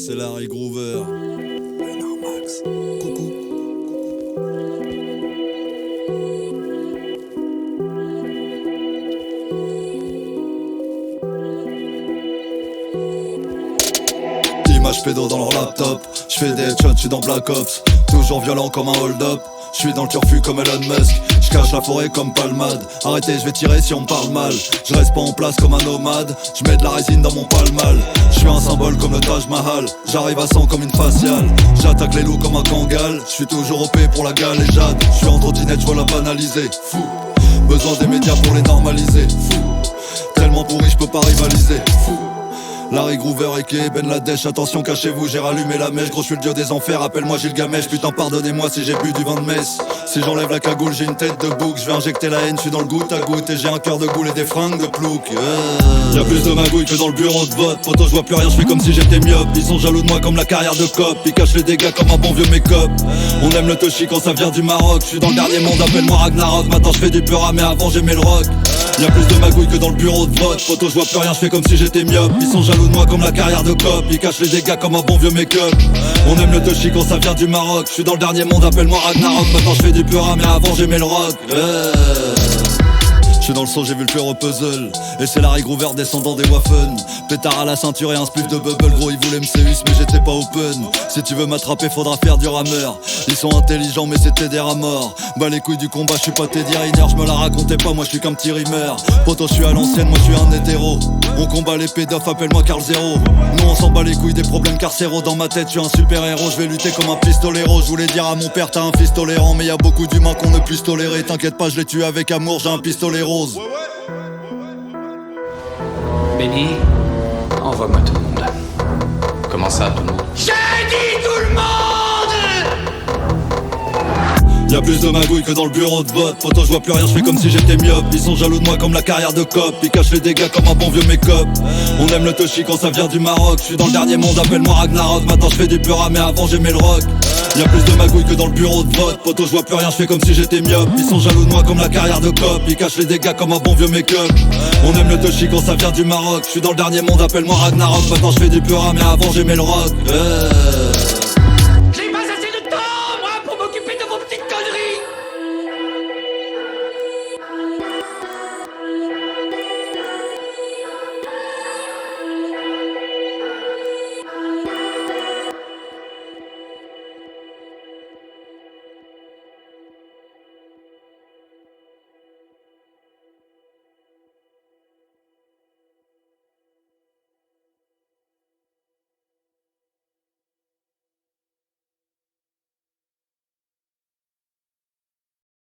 c'est Larry Groover. Max. Coucou. Image pédo dans leur laptop. J'fais des headshots, j'suis dans Black Ops. Toujours violent comme un hold-up. J'suis dans le turfu comme Elon Musk. J'cache la forêt comme Palmade. Arrêtez, j'vais tirer si on me parle mal. J'reste pas en place comme un nomade. J'mets de la résine dans mon palmal. J'suis un symbole comme le Taj Mahal. J'arrive à 100 comme une faciale. J'attaque les loups comme un kangal. J'suis toujours OP pour la galéjade. J'suis en trottinette, j'vois la banaliser. Fou. Besoin des médias pour les normaliser. Fou. Tellement pourri, j'peux pas rivaliser. Fou. Larry Groover et Ben Ladesh, attention cachez-vous, j'ai rallumé la mèche. Gros, je suis le dieu des enfers, appelle-moi Gilgamesh. Putain, pardonnez-moi si j'ai bu du vin de messe. Si j'enlève la cagoule, j'ai une tête de bouc. Je vais injecter la haine, je suis dans le goutte à goutte. Et j'ai un cœur de goule et des fringues de plouc. Y'a plus de magouilles que dans le bureau de vote. Poto, je vois plus rien, je fais comme si j'étais myope. Ils sont jaloux de moi comme la carrière de cop. Ils cachent les dégâts comme un bon vieux make-up. On aime le toshi quand ça vient du Maroc. Je suis dans le dernier monde, appelle-moi Ragnarok. Maintenant je fais du pura, mais avant j'aimais le rock. Y'a plus de magouilles que dans le bureau de vote. Poto, je vois plus rien, je fais comme si j'étais myope. Ils sont jaloux de moi comme la carrière de cop. Ils cachent les dégâts comme un bon vieux make-up. On aime le toshi quand ça vient du Maroc. Je suis dans le dernier monde, appelle-moi Ragnarok. Maintenant je fais du pura, mais avant j'aimais le rock. Je suis dans le son, j'ai vu le pur au puzzle. Et c'est Larry Groover descendant des Waffen. Pétard à la ceinture et un spliff de bubble. Gros, ils voulaient me séus mais j'étais pas open. Si tu veux m'attraper, faudra faire du rameur. Ils sont intelligents mais c'était des rats morts. Bah les couilles du combat, je suis pas Teddy Riner. Je me la racontais pas, moi je suis qu'un petit rimeur. Poto, je suis à l'ancienne, moi je suis un hétéro. On combat les pédophes, appelle-moi Carl Zero. Nous on s'en bat les couilles des problèmes carcéraux. Dans ma tête, je suis un super héros. Je vais lutter comme un pistolero. Je voulais dire à mon père, t'as un fils tolérant. Mais y a beaucoup d'humains qu'on ne puisse tolérer. T'inquiète pas, je les tue avec amour, j'ai un pistolet rose. Benny, envoie-moi tout le monde. Comment ça, tout le monde? J'ai dit tout le monde! Y'a plus de magouilles que dans le bureau de vote. Poto, je vois plus rien, je fais comme si j'étais myope. Ils sont jaloux de moi comme la carrière de cop. Ils cachent les dégâts comme un bon vieux make-up. On aime le toshi quand ça vient du Maroc. Je suis dans le dernier monde, appelle-moi Ragnarok. Maintenant je fais du pura, mais avant j'aimais le rock. Y'a plus de magouilles que dans le bureau de vote. Poto, je vois plus rien, je fais comme si j'étais myope. Ils sont jaloux de moi comme la carrière de cop. Ils cachent les dégâts comme un bon vieux make-up. On aime le toshi quand ça vient du Maroc. Je suis dans le dernier monde, appelle-moi Ragnarok. Maintenant je fais du pura, mais avant j'aimais le rock.